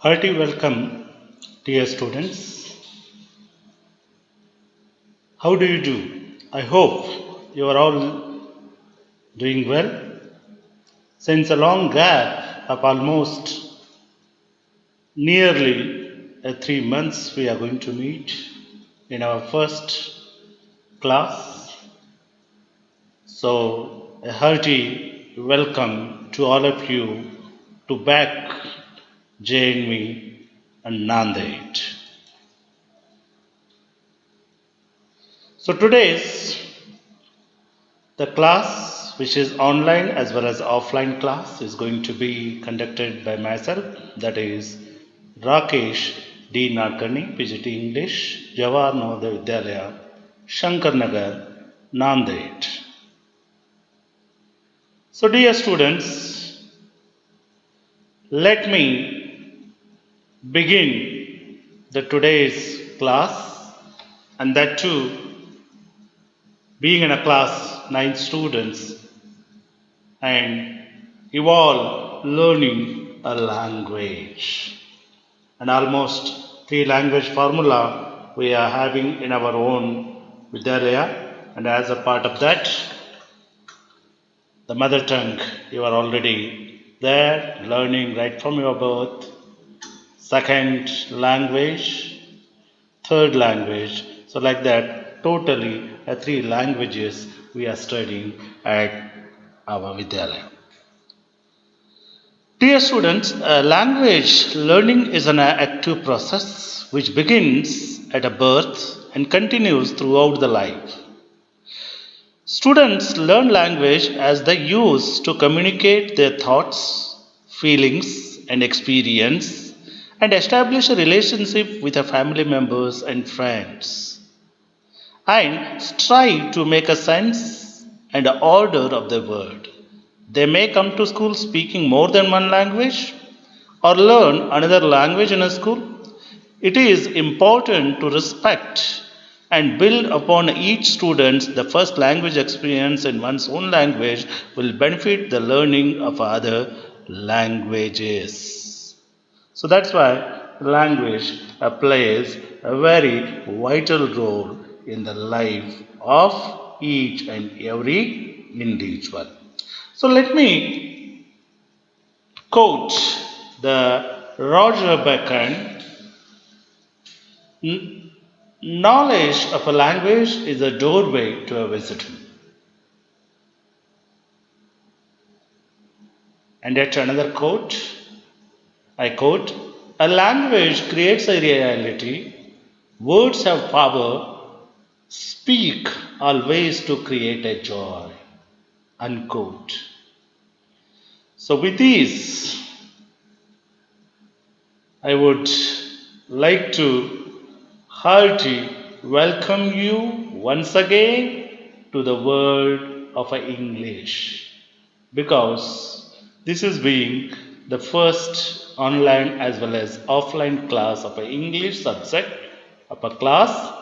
Hearty welcome, dear students. How do you do? I hope you are all doing well. Since a long gap of almost nearly 3 months, we are going to meet in our first class. So, a hearty welcome to all of you to back JNV and Nanded. So, today's the class, which is online as well as offline class, is going to be conducted by myself, that is Rakesh D. Nadakarni, PGT English, Jawahar Navodaya Vidyalaya, Shankar Nagar, Nanded. So, dear students, let me begin the today's class, and that too, being in a class 9 students and evolve learning a language. And almost 3 language formula we are having in our own Vidyalaya, and as a part of that, the mother tongue you are already there learning right from your birth, second language, third language. So like that, totally 3 languages we are studying at our Vidyalaya. Dear students, language learning is an active process which begins at a birth and continues throughout the life. Students learn language as they use to communicate their thoughts, feelings, and experience and establish a relationship with their family members and friends and strive to make a sense and order of the world. They may come to school speaking more than one language or learn another language in a school. It is important to respect and build upon each student's the first language experience in one's own language will benefit the learning of other languages. So that's why language plays a very vital role in the life of each and every individual. So let me quote the Roger Bacon. Knowledge of a language is a doorway to a wisdom. And yet another quote, I quote, a language creates a reality. Words have power. Speak always to create a joy. Unquote. So with these, I would like to hearty welcome you once again to the world of English, because this is being the first online as well as offline class of English subject of a class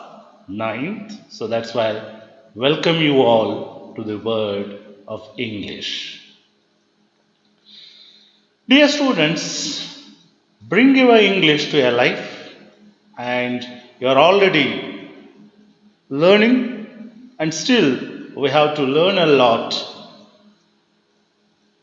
9th. So that's why welcome you all to the world of English. Dear students, bring your English to your life, and you are already learning, and still we have to learn a lot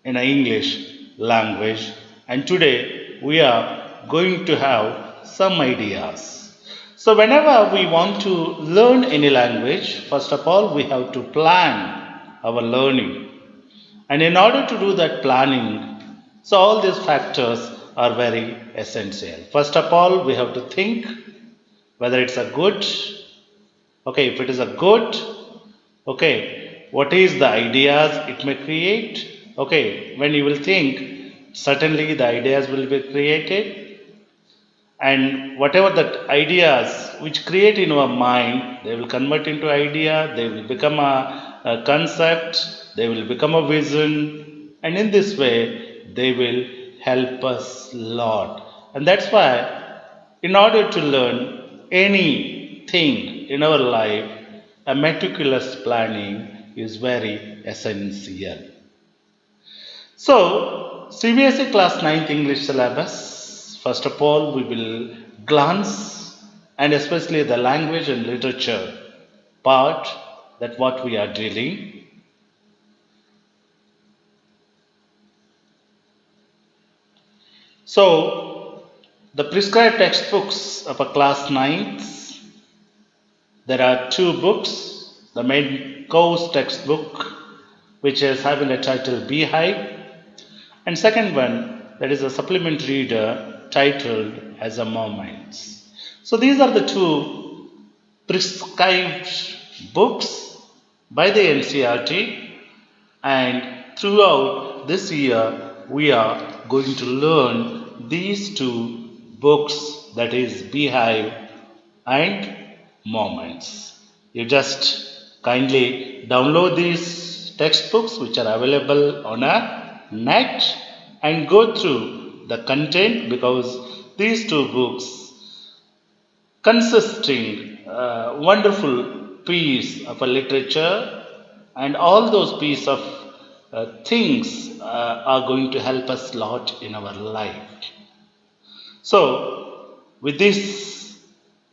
in English language, and today we are going to have some ideas. So whenever we want to learn any language, first of all we have to plan our learning, and in order to do that planning, so all these factors are very essential. First of all, we have to think whether it's a good, okay, if it is a good, okay, what is the ideas it may create, okay, when you will think, certainly the ideas will be created, and whatever the ideas which create in our mind, they will convert into idea, they will become a concept, they will become a vision, and in this way they will help us a lot. And that's why in order to learn anything in our life, a meticulous planning is very essential. So, CBSE class 9th English syllabus First of all, we will glance and especially the language and literature part that what we are dealing. So, the prescribed textbooks of a class 9th, there are two books. The main course textbook, which is having a title Beehive, and second one that is a supplement reader titled as a Moments. So these are the two prescribed books by the NCRT, and throughout this year we are going to learn these two books, that is Beehive and Moments. You just kindly download these textbooks which are available on a net and go through the content, because these two books consisting wonderful piece of a literature, and all those piece of things are going to help us a lot in our life. So, with this,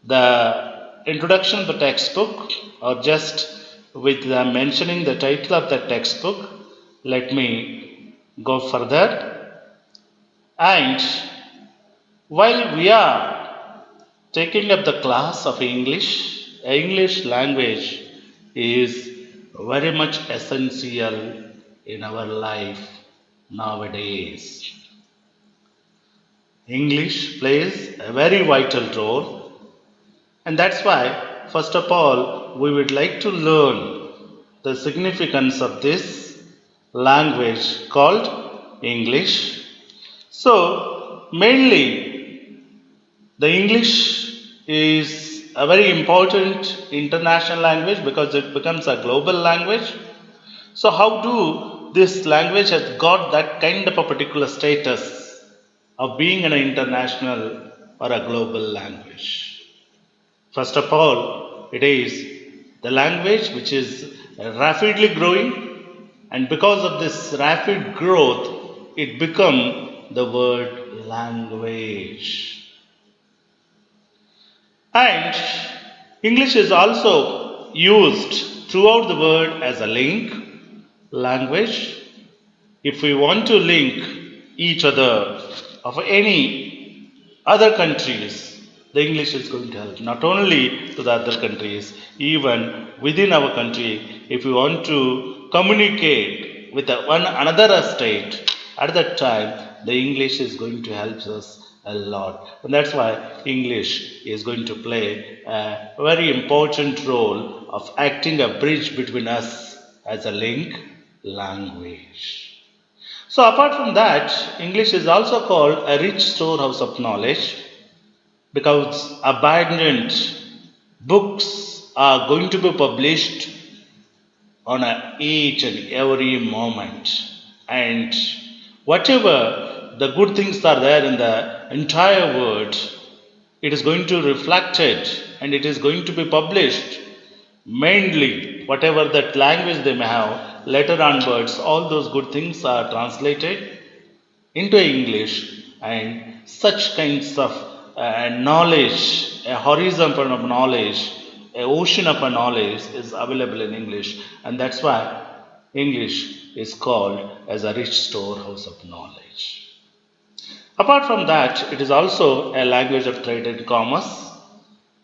the introduction of the textbook, or just with the mentioning the title of the textbook, let me go further. And while we are taking up the class of English language is very much essential in our life nowadays. English plays a very vital role, and that's why, first of all, we would like to learn the significance of this language called English. So, mainly, the English is a very important international language because it becomes a global language. So, how do this language has got that kind of a particular status of being an international or a global language? First of all, it is the language which is rapidly growing, and because of this rapid growth, it become the word language. And English is also used throughout the world as a link language. If we want to link each other of any other countries, the English is going to help not only to the other countries, even within our country. If we want to communicate with one another state, at that time the English is going to help us a lot, and that's why English is going to play a very important role of acting a bridge between us as a link language. So, apart from that, English is also called a rich storehouse of knowledge, because abundant books are going to be published on each and every moment. And whatever the good things are there in the entire world, it is going to reflect it and it is going to be published. Mainly, whatever that language they may have, later onwards, all those good things are translated into English, and such kinds of knowledge, a horizon of knowledge, a ocean of a knowledge is available in English, and that's why English is called as a rich storehouse of knowledge. Apart from that, it is also a language of trade and commerce.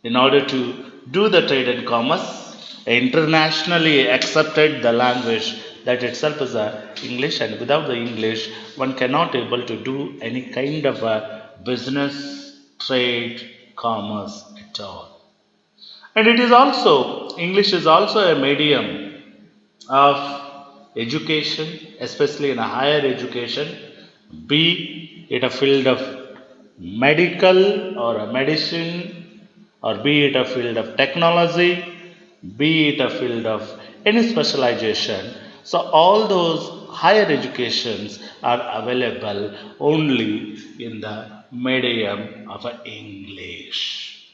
In order to do the trade and commerce, internationally accepted the language that itself is a English, and without the English, one cannot able to do any kind of a business, trade, commerce at all. And it is also, English is also a medium of education, especially in a higher education, be it a field of medical or a medicine, or be it a field of technology, be it a field of any specialization. So, all those higher educations are available only in the medium of English.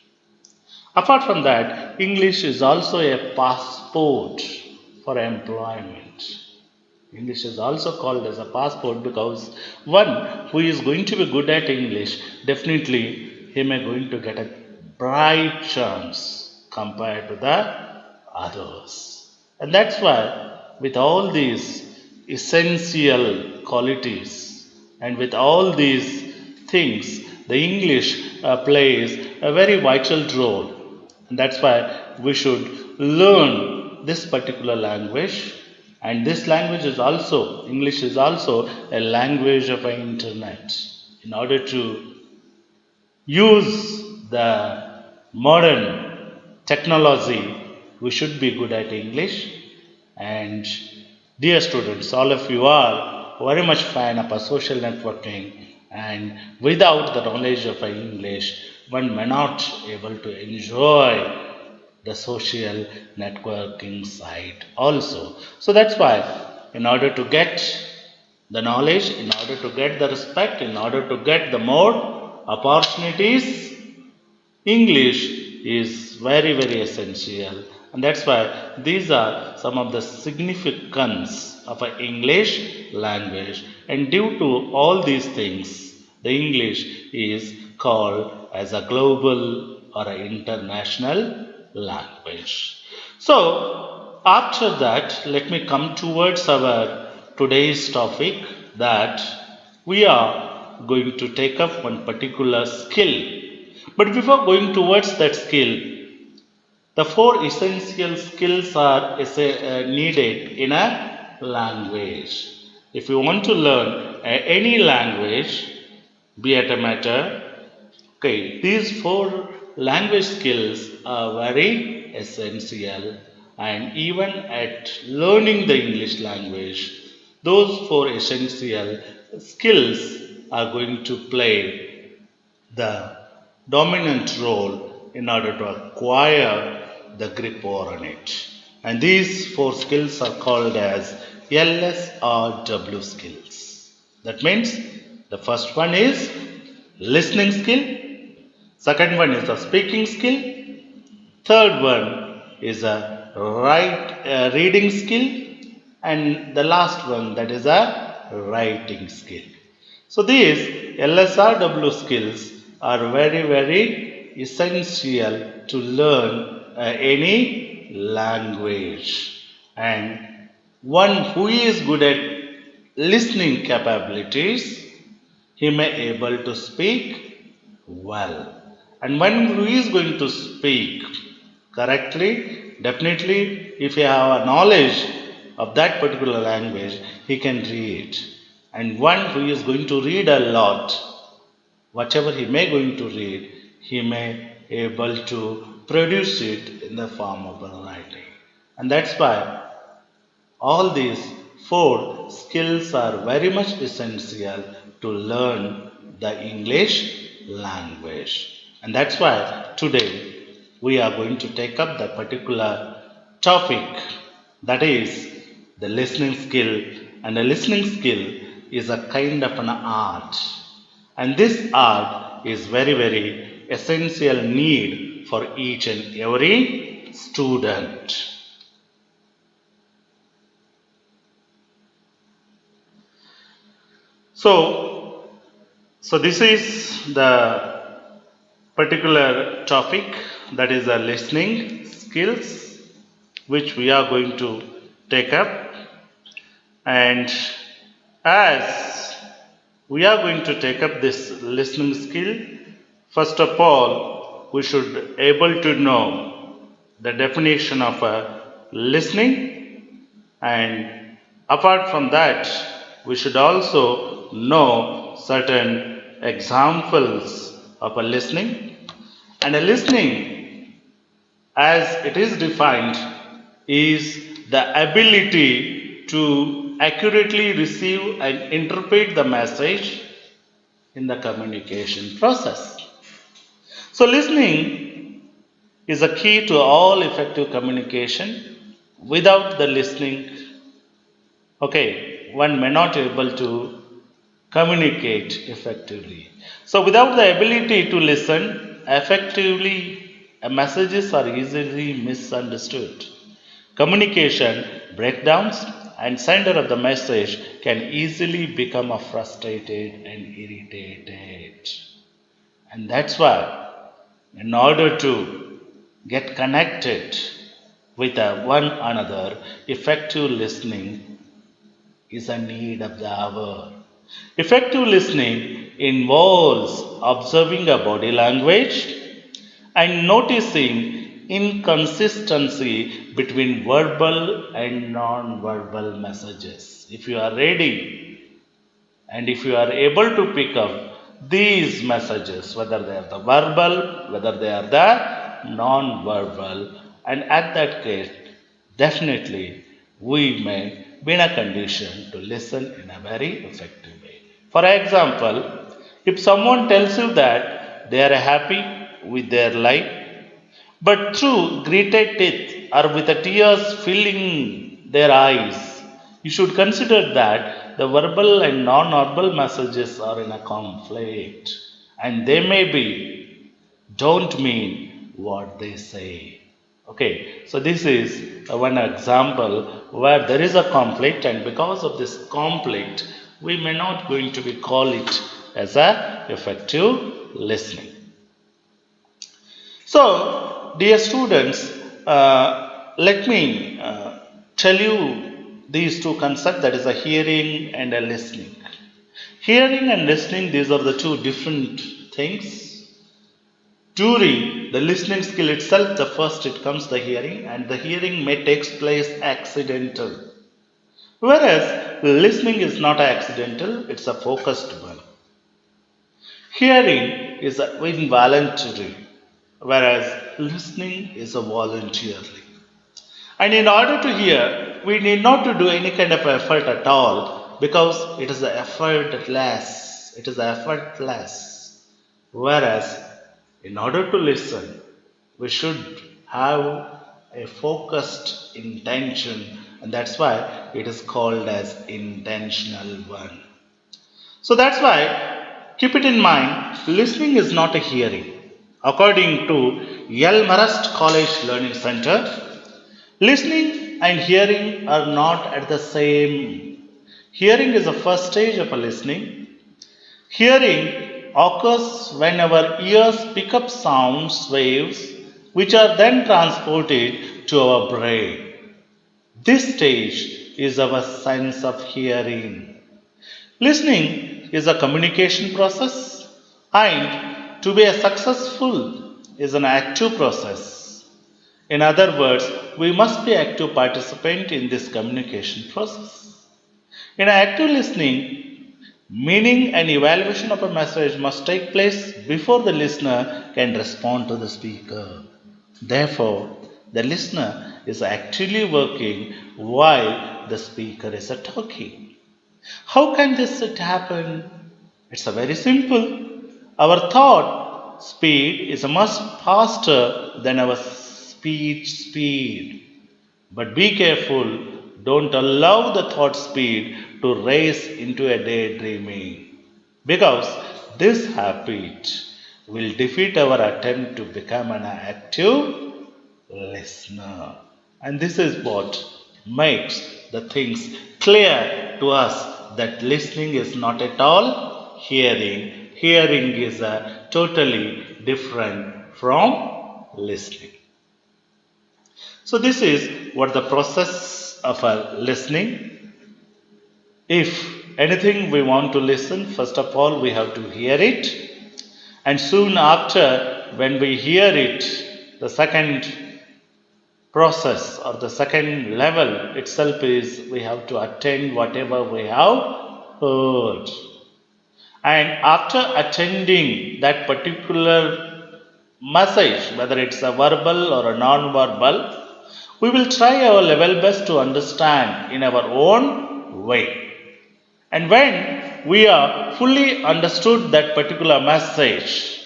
Apart from that, English is also a passport for employment. English is also called as a passport because one who is going to be good at English, definitely he may going to get a bright chance compared to the others. And that's why with all these essential qualities and with all these things, the English plays a very vital role. And that's why we should learn this particular language. And this language is also, English is also a language of the internet. In order to use the modern technology, we should be good at English. And dear students, all of you are very much fan of a social networking, and without the knowledge of English, one may not able to enjoy the social networking site also. So that's why, in order to get the knowledge, in order to get the respect, in order to get the more opportunities, English is very, very essential, and that's why these are some of the significance of an English language. And due to all these things, the English is called as a global or an international language. So, after that, let me come towards our today's topic that we are going to take up one particular skill. But before going towards that skill, the four essential skills are needed in a language. If you want to learn any language, be it a matter, okay, these four language skills are very essential, and even at learning the English language, those four essential skills are going to play the dominant role in order to acquire the grip on it. And these four skills are called as LSRW skills. That means the first one is listening skill, second one is the speaking skill, third one is a reading skill, and the last one that is a writing skill. So these LSRW skills are very, very essential to learn any language. And one who is good at listening capabilities, he may able to speak well. And one who is going to speak correctly, definitely, if you have a knowledge of that particular language, he can read. And one who is going to read a lot, whatever he may going to read, he may able to produce it in the form of a writing. And that's why all these four skills are very much essential to learn the English language. And that's why today we are going to take up the particular topic, that is the listening skill. And the listening skill is a kind of an art. And this art is very, very essential need for each and every student. So, so this is the particular topic, that is the listening skills, which we are going to take up. And as we are going to take up this listening skill, first of all, we should able to know the definition of a listening, and apart from that, we should also know certain examples of a listening. And a listening, as it is defined, is the ability to accurately receive and interpret the message in the communication process. So, listening is a key to all effective communication. Without the listening, okay, one may not able to communicate effectively. So, without the ability to listen effectively, messages are easily misunderstood. Communication breakdowns and sender of the message can easily become a frustrated and irritated. And that's why, in order to get connected with one another, effective listening is a need of the hour. Effective listening involves observing a body language and noticing inconsistency between verbal and non-verbal messages. If you are ready and if you are able to pick up these messages, whether they are the verbal, whether they are the non-verbal, and at that case, definitely we may be in a condition to listen in a very effective way. For example, if someone tells you that they are happy with their life, but through gritted teeth or with the tears filling their eyes, you should consider that the verbal and non verbal messages are in a conflict and they may be don't mean what they say. Okay, so this is one example where there is a conflict, and because of this conflict, we may not going to be call it as a effective listening. So, dear students, let me tell you these two concepts, that is a hearing and a listening. Hearing and listening, these are the two different things. During the listening skill itself, the first it comes the hearing, and the hearing may takes place accidental. Whereas listening is not accidental, it's a focused one. Hearing is involuntary, whereas listening is a voluntarily. And in order to hear, we need not to do any kind of effort at all because it is effortless. It is effortless. Whereas in order to listen, we should have a focused intention, and that's why it is called as intentional one. So that's why keep it in mind, listening is not a hearing. According to Marist College Learning Center, listening and hearing are not at the same. Hearing is the first stage of a listening. Hearing occurs when our ears pick up sounds waves which are then transported to our brain. This stage is our sense of hearing. Listening is a communication process, and to be a successful is an active process. In other words, we must be active participant in this communication process. In active listening, meaning and evaluation of a message must take place before the listener can respond to the speaker. Therefore, the listener is actively working while the speaker is talking. How can this happen? It's a very simple. Our thought speed is much faster than our speech speed. But be careful, don't allow the thought speed to race into a daydreaming. Because this habit will defeat our attempt to become an active listener. And this is what makes the things clear to us that listening is not at all hearing. Hearing is a totally different from listening. So this is what the process of a listening. If anything we want to listen, first of all we have to hear it, and soon after when we hear it, the second process or the second level itself is we have to attend whatever we have heard. And after attending that particular message, whether it's a verbal or a non-verbal, we will try our level best to understand in our own way. And when we are fully understood that particular message,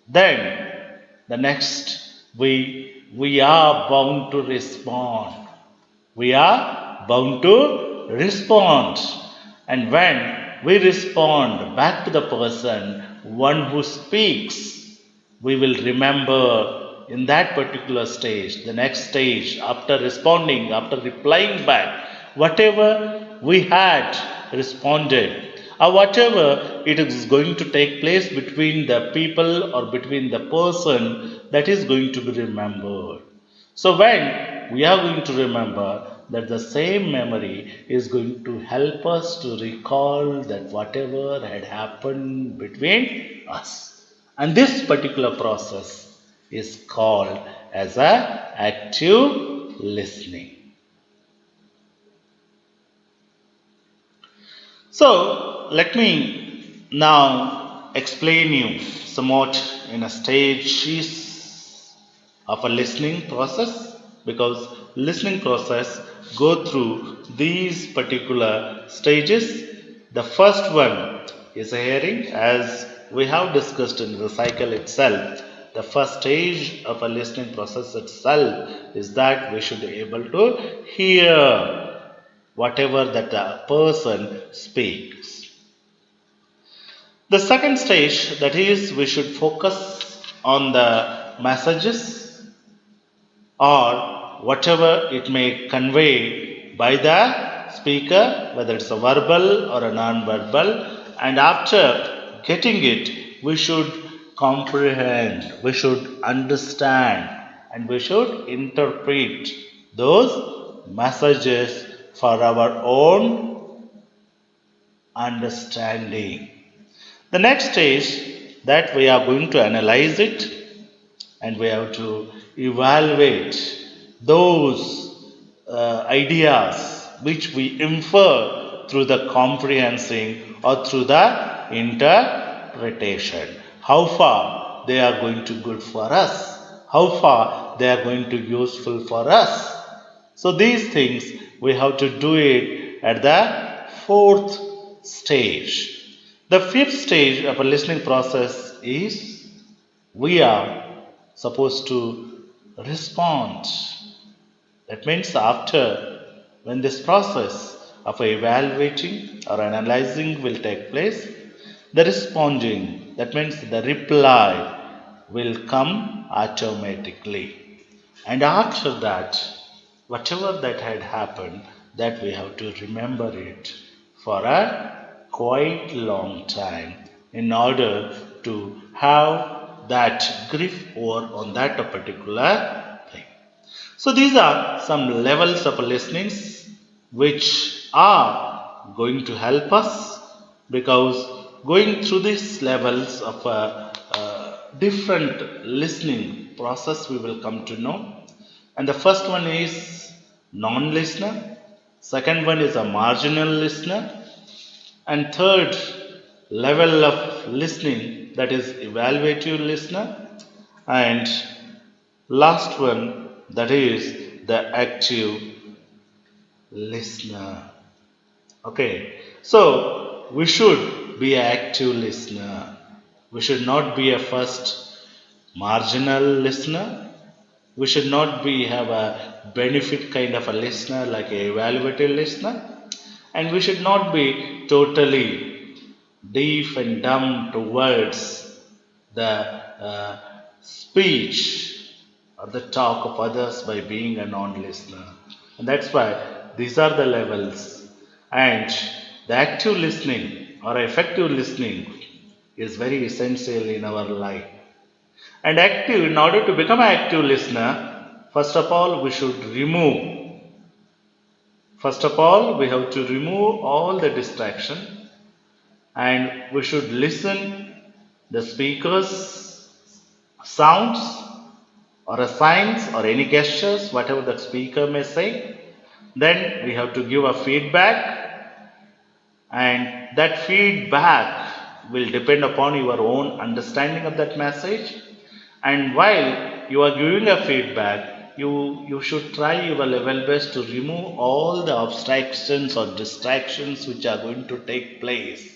then the next we are bound to respond. We are bound to respond. And when we respond back to the person, one who speaks, we will remember in that particular stage, the next stage, after responding, after replying back, whatever we had responded or whatever it is going to take place between the people or between the person, that is going to be remembered. So when we are going to remember, that the same memory is going to help us to recall that whatever had happened between us. And this particular process is called as a active listening. So let me now explain you somewhat in a stages of a listening process, because listening process go through these particular stages. The first one is a hearing, as we have discussed in the cycle itself. The first stage of a listening process itself is that we should be able to hear whatever that the person speaks. The second stage, that is, we should focus on the messages or whatever it may convey by the speaker, whether it's a verbal or a non-verbal, and after getting it, we should comprehend, we should understand, and we should interpret those messages for our own understanding. The next stage, that we are going to analyze it and we have to evaluate those ideas which we infer through the comprehending or through the interpretation. How far they are going to good for us, how far they are going to useful for us. So these things we have to do it at the fourth stage. The fifth stage of a listening process is we are supposed to respond. That means after when this process of evaluating or analyzing will take place, the responding, that means the reply will come automatically. And after that, whatever that had happened, that we have to remember it for a quite long time in order to have that grip over on that particular thing. So these are some levels of listenings which are going to help us, because going through these levels of different listening process we will come to know. And the first one is non-listener, second one is a marginal listener, and third level of listening, that is evaluative listener, and last one, that is the active listener. Okay, so we should be an active listener. We should not be a first marginal listener. We should not be have a benefit kind of a listener like a evaluative listener, and we should not be totally deaf and dumb towards the speech or the talk of others by being a non-listener. And that's why these are the levels. And the active listening or effective listening is very essential in our life. And active, in order to become an active listener, first of all, we should remove. First of all, we have to remove all the distraction, and we should listen the speaker's sounds or a signs or any gestures, whatever the speaker may say. Then we have to give a feedback, and that feedback will depend upon your own understanding of that message. And while you are giving a feedback, you should try your level best to remove all the abstractions or distractions which are going to take place.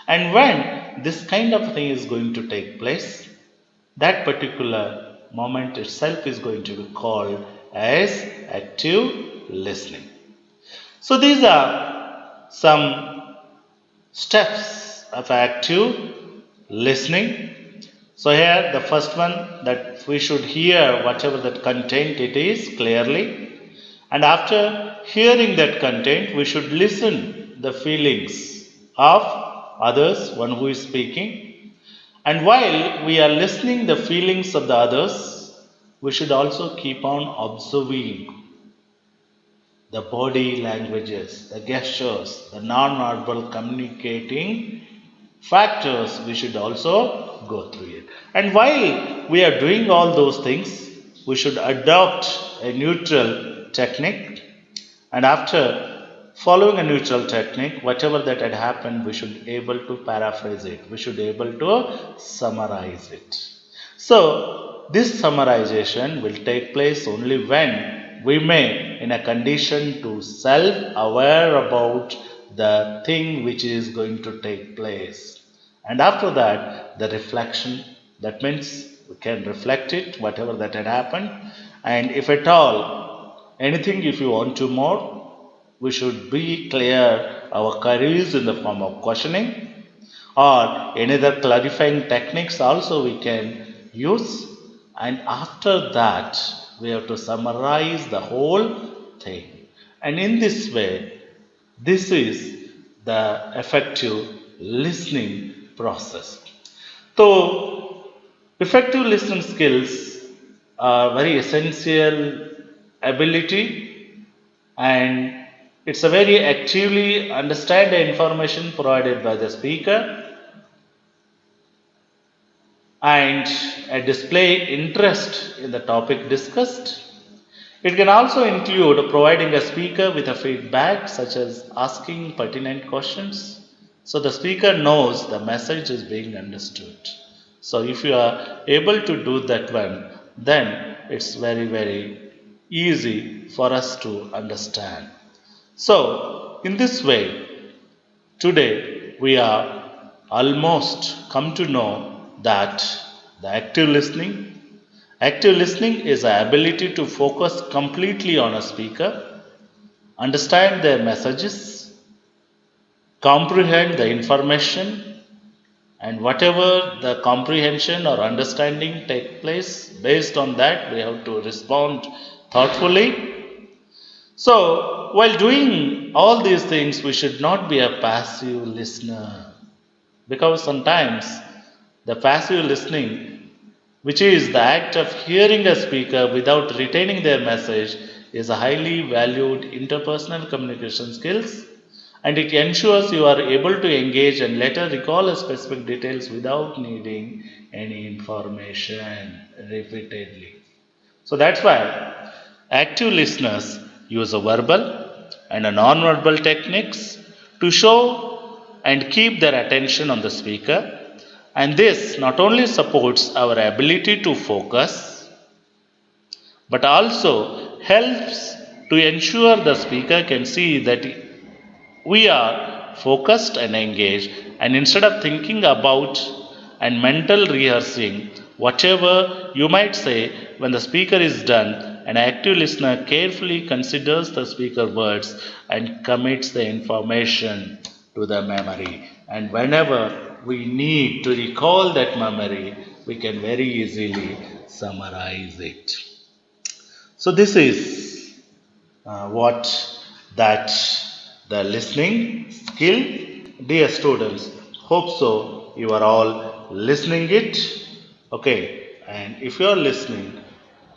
And when this kind of thing is going to take place, that particular moment itself is going to be called as active listening. So these are some steps of active listening. So here the first one, that we should hear whatever that content it is clearly, And after hearing that content, we should listen the feelings of others, one who is speaking. And while we are listening the feelings of the others, we should also keep on observing the body languages, the gestures, the non-verbal communicating factors, we should also go through it. And while we are doing all those things, we should adopt a neutral technique. And after following a neutral technique, whatever that had happened, we should able to paraphrase it. We should able to summarize it. So this summarization will take place only when we may in a condition to self-aware about the thing which is going to take place. And after that, the reflection, that means we can reflect it, whatever that had happened. And if at all, anything if you want to more, we should be clear our queries in the form of questioning or any other clarifying techniques also we can use. And after that, we have to summarize the whole thing. And in this way, this is the effective listening process. So, effective listening skills are very essential ability, and it's a very actively understand the information provided by the speaker and display interest in the topic discussed. It can also include providing a speaker with a feedback, such as asking pertinent questions, so the speaker knows the message is being understood. So, if you are able to do that one, then it's very, very easy for us to understand. So, in this way, today we are almost come to know that the active listening is the ability to focus completely on a speaker, understand their messages, comprehend the information, and whatever the comprehension or understanding take place, based on that we have to respond thoughtfully. So, while doing all these things, we should not be a passive listener, because sometimes the passive listening, which is the act of hearing a speaker without retaining their message, is a highly valued interpersonal communication skills, and it ensures you are able to engage and later recall a specific details without needing any information repeatedly. So that's why active listeners use a verbal and a non-verbal techniques to show and keep their attention on the speaker, and this not only supports our ability to focus but also helps to ensure the speaker can see that we are focused and engaged, and instead of thinking about and mental rehearsing whatever you might say when the speaker is done, an active listener carefully considers the speaker words and commits the information to the memory. And whenever we need to recall that memory, we can very easily summarize it. So this is what that the listening skill. Dear students, hope so you are all listening it. Okay, and if you are listening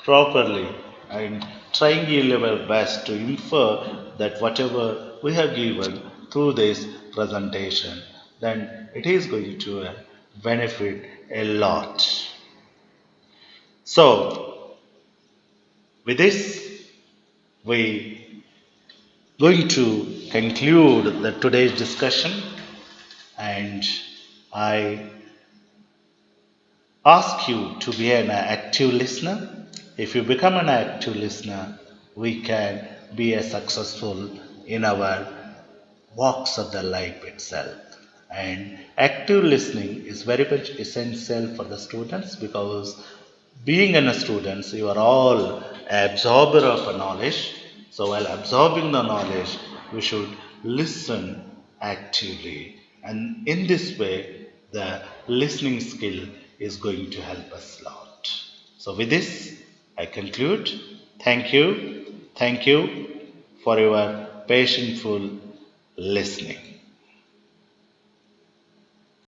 properly and trying your best to infer that whatever we have given through this presentation, then it is going to benefit a lot. So with this, we going to conclude the today's discussion, and I ask you to be an active listener. If you become an active listener, we can be a successful in our walks of the life itself. And active listening is very much essential for the students, because being a student, you are all absorber of a knowledge. So while absorbing the knowledge, we should listen actively. And in this way, the listening skill is going to help us a lot. So with this, I conclude. Thank you. Thank you for your patientful listening.